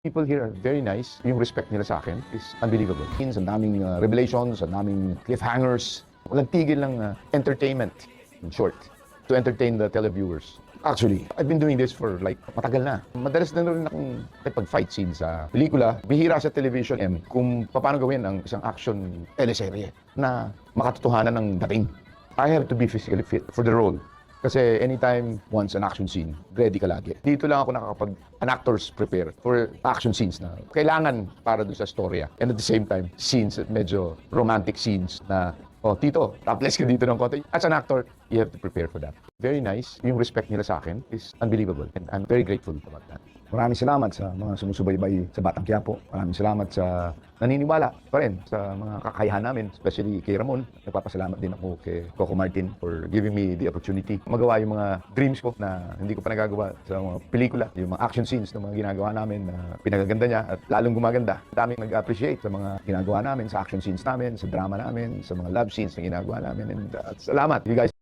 People here are very nice. Yung respect nila sa akin is unbelievable. Ang daming revelations, ang daming cliffhangers. Walang tigil ng entertainment, in short, to entertain the televiewers. Actually, I've been doing this for like matagal na. Madalas na rin akong pag-fight scene sa pelikula. Bihira sa television kung paano gawin ang isang action teleserye na makatotohanan ng dating. I have to be physically fit for the role. Kasi anytime once an action scene, ready ka lagi. Dito lang ako an actors prepare for action scenes na kailangan para doon sa storya. And at the same time, scenes, medyo romantic scenes na, oh, Tito, topless ka dito ng konti. As an actor, you have to prepare for that. Very nice. Yung respect nila sa akin is unbelievable. And I'm very grateful about that. Maraming salamat sa mga sumusubaybay sa Batang Quiapo. Maraming salamat sa naniniwala pa rin sa mga kakayahan namin, especially kay Ramon. Nagpapasalamat din ako kay Coco Martin for giving me the opportunity magawa yung mga dreams ko na hindi ko pa nagagawa sa mga pelikula, yung mga action scenes na mga ginagawa namin na pinagaganda niya at lalong gumaganda. Daming nag-appreciate sa mga ginagawa namin, sa action scenes namin, sa drama namin, sa mga love scenes na ginagawa namin. And salamat, you guys.